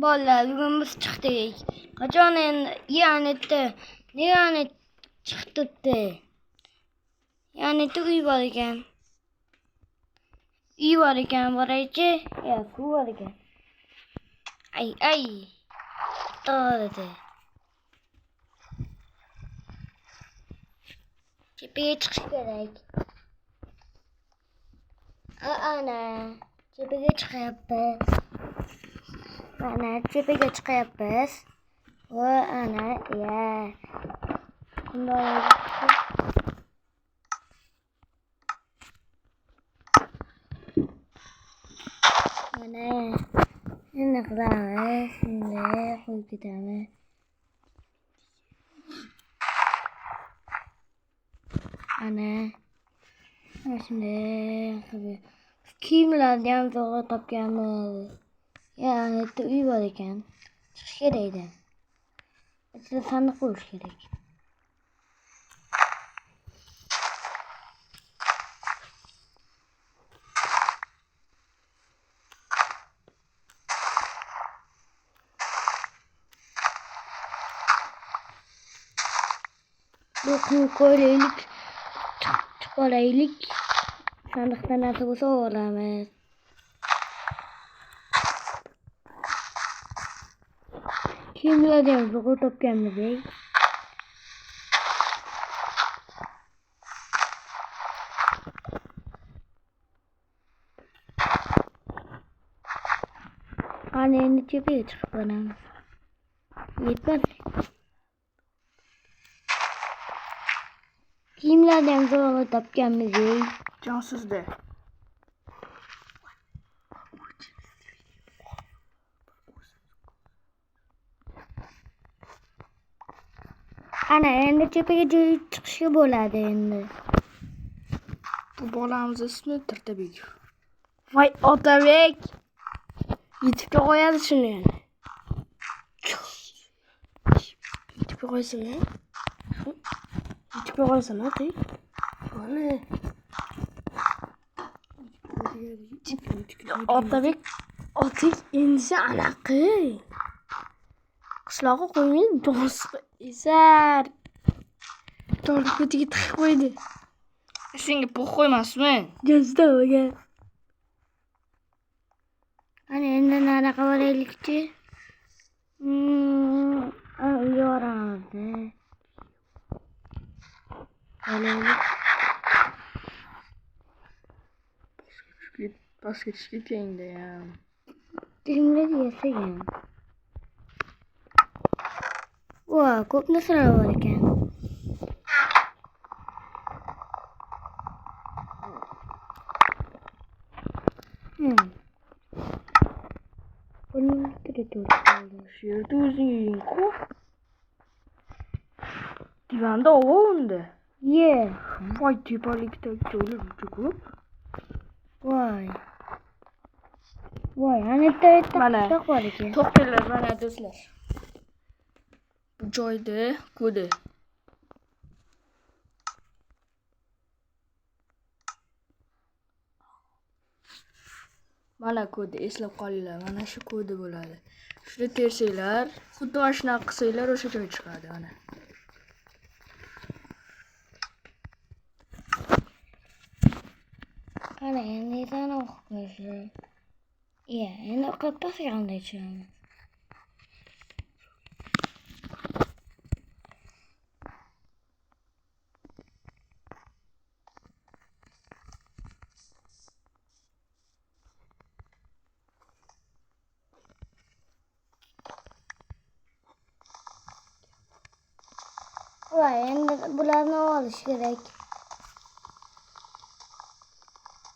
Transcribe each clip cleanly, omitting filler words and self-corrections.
Bolalar bugun biz chiqdik. Qachon endi yani chiqibdi. Yani uy bor ekan. Uy bor ekan, boraychi. Ya, suv bor ekan. Ay. To'g'ri. Tepaga chiqish kerak. Ana, tepaga chiqyapmiz. Ana, tepaga chiqyapmiz. Va ana, ya. Mana, endi qilamiz. Shunday qo'yib ketamiz. Ana, shunday qilib. Kiyimlarni ham zo'rg'a topganmiz. Yani uy bor ekan. Chiqish kerak edi. Ichida sandiq bo'lishi kerak. Do'qni qo'yaylik. Chiqaraylik. Sandiqdan narsa bo'lsa olamiz. Kiyimlarni ham zo'rg'a topganmiz. Ana endi tepaga chiqib boramiz. Yetmadi. Kiyimlarni ham zo'rg'a topganmiz. Jonsizda. Ana endi tepaga chiqishga bo'ladi endi. Bu bolamiz ismi Tirtabek. Voy Otabek. YouTube'ga qo'yadi shuni yana. YouTube'ga qo'ysana. YouTube'ga qo'ysana, ey. Mana. Otabek endi anaqa. Qishloqqa qo'ymaydi, do'stga esar. To'rtga tiqib qo'ydi. Senga pul qo'ymasmi? Jazdaga. Ana endi nariga boraylikchi. Uyga boramiz. Pastga tushib ketganda ham. Dinledi yasagan. Voy, ko'p narsalar bor ekan. Buning turib qoldi. Shu yerda o'zing uying-ku. Divanda ova unda. Ye. Voy, tepalikda joylar juda ko'p. Voy, ana bitta Mana qishloq bor ekan. to'xtanglar, mana do'stlar. Bu joyda kodi. Mana kodi, eslab qolinglar. Mana shu kodi bo'ladi. Shuni tersanglar, xuddi mana shunaqa qilsanglar o'sha joy chiqadi, mana. Ana endi yana o'qib qo'yishi. Endi qattiq qanday tushamiz. Voy, endi bularni olish kerak.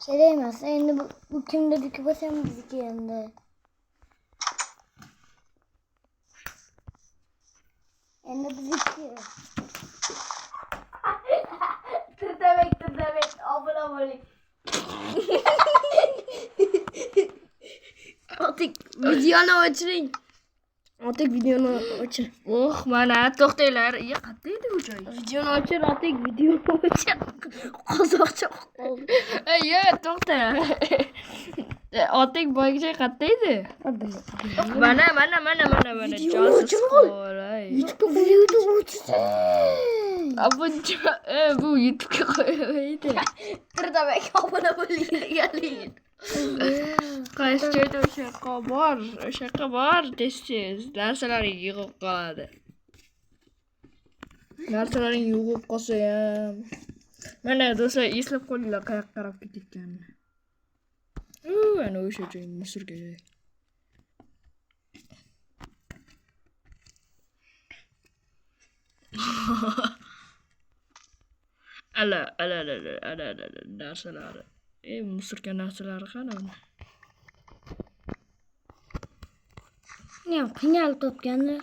Kerak emas, endi bu kimniki bo'lsa ham bizniki endi. Endi bizniki. Tirtabek, obuna bo'ling. Otik, videoni o'chiring. Mana to'xtanglar. Qayerda edi bu joy? Videoni o'chir, videoni o'chir. Qozoqcha qoldi. To'xta. Oting boygacha qayerda edi? Mana. Jonsiz qolay. Bu YouTube'ga qo'yavermaydi. Tirtabek obuna bo'lganligin. Qaysi joyda o'sha yoqqa bor, tez narsalar yig'ib qoladi. Narsalaring yig'ib qolsa ham. Mana do'stlar, eslab qolinglar qayoqqa qarab ketayotganini. Ana o'sha joy musorga joy. Ala narsalar. Musorga narsalari qani buni? Ne qiynalib topganda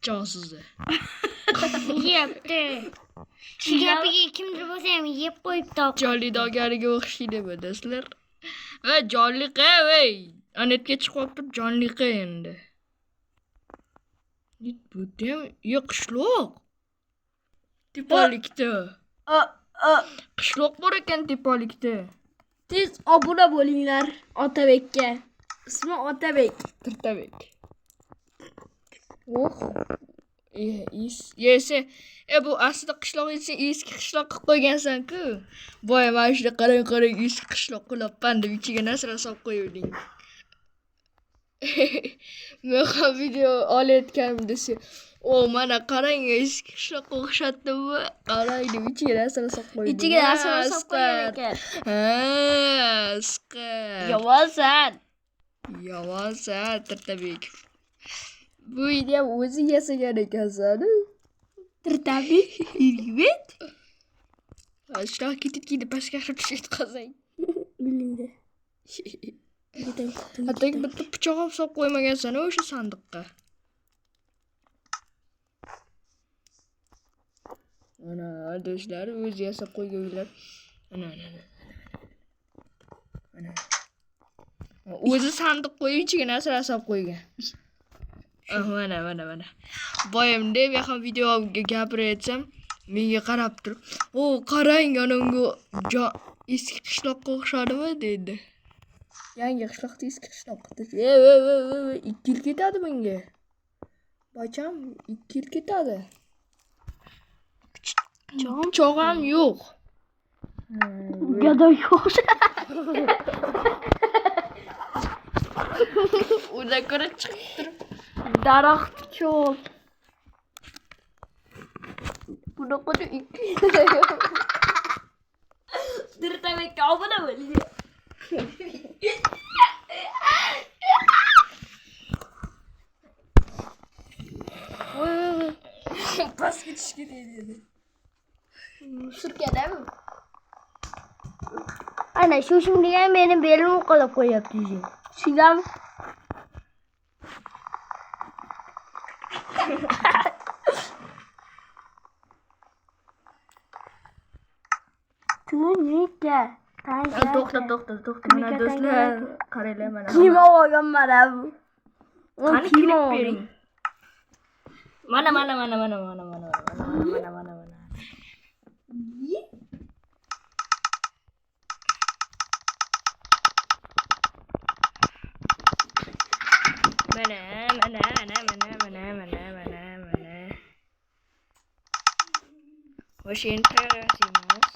Jonsizni. yeyapti. Shu gapiga kimdir bo'lsa ham yeb qo'yibdi. Jonli dogariga o'xshaydi bu do'stlar. Va jonliqa, voy. Anetga chiqib turib jonliqa endi. Bu ham qishloq. Tepalikda. Qishloq bor ekan tepalikda. Tez obuna bo'linglar Otabekka. Ismi Otabek. Tirtabek. Yese, bu aslida qishloq esa eski qishloq qilib qo'ygansan-ku. Voy, mana shunda qarang, eski qishloq qilibman deb ichiga narsalar solib qo'yuvding. Men ham video olayotganimda mana qarang, eski qishloqqa o'xshatdimi? Qarang deb ichiga narsalar solib qo'ydim. Ichiga narsalar solib qo'ygan ekan. Yomonsan, Tirtabek. Bu uyni ham o'zi yasagan ekansan. Tirtabek, yigit. Shunaqa ketib pastga tushib qolsang. Bilingda. Hatto bitta pichoq olib solib qo'ymagansan o'sha sandiqqa. Mana do'stlar, o'zi yasab qo'ygan uylar. Mana. O'zi sandiq qo'yib ichiga narsalar solib qo'ygan. Mana. Boyimda men ham videoga gapirayotsam, menga qarab turib, qarang, ananga eski qishloqqa o'xshadimi?" dedi. Yangi qishloqda eski qishloq. 2 yil ketadi bunga. Bacham 2 yil ketadi. Cho'g'am yo'q. Gado yo'q. Undan ko'ra chiqib turib Daraxt cho'p. bunaqa 2 yil. Tirtabekka obuna bo'ling. Pastga tushga deydi. Surkadami? ana shu shunga meni belim uqalab qo'yapti. Shundan Tunika. To'xta. Mana do'stlar, qaranglar mana. Kim olgan mana bu? Qani klip bering. Mana. Mana. Hoş entregamos.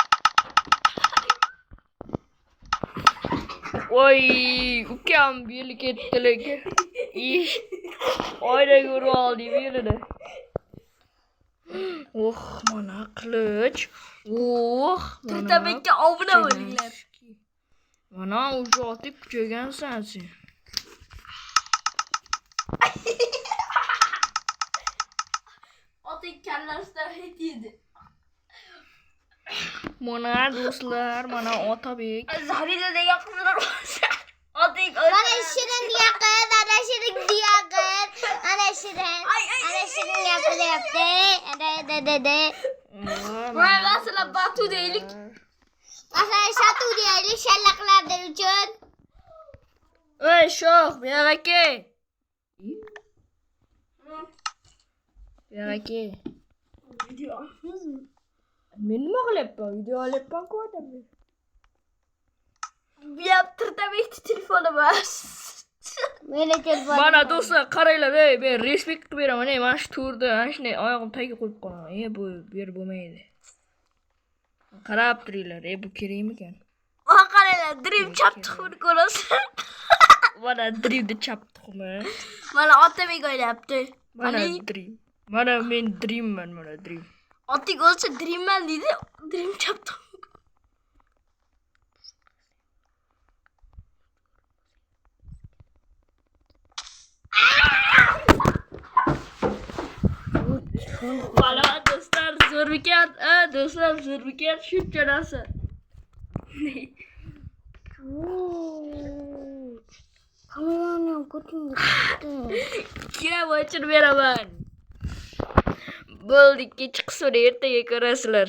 Oy, ukam birlik ettiler. Oyda göre aldı birine. Mana kılıç. Tirtabekka obuna bo'linglar. Mana o'sha otib ko'rgansan sen. Oting kallasida hit yedi. Mana do'stlar, mana Otabek. Zarida degan qizlar bor. Oting Ana shirin yaqin, ana shirin yaqin, ana shirin. Ana shirin gapiryapti. De. Voy, masalan, batu deylik. Masalan, shatu deylik shallaqlar uchun. Ey, shoh, bu yoqqa kel. Video. Men nima qilyapman? Video olyapman-ku odam. Bu ham Tirtabek bitti telefonumuz. Meni telefon. Mana do'stlar, qaranglar, men respekt qilib beraman. Mana shu to'rda, mana shunday oyog'im tagiga qo'yib qolaman. Bu yer bo'lmaydi. Qarab turinglar, bu kerakmikan? Bana qaranglar, dream chaptiqni ko'rasiz. Mana dreamni chapdiqmi? Mana otabek o'ynayapti. Mana dream. Mana men dreamman, mana dream. Oting o'lsa dreamman deydi. Dream chaptiq. Mana do'stlar, zo'rmikan? Do'stlar, zo'rmikan? Shuncha narsa. Kamerani ham ko'tingga chiqdi. Kim ochib beraman? Bo'ldi, kechki qismini ertaga ko'rasizlar.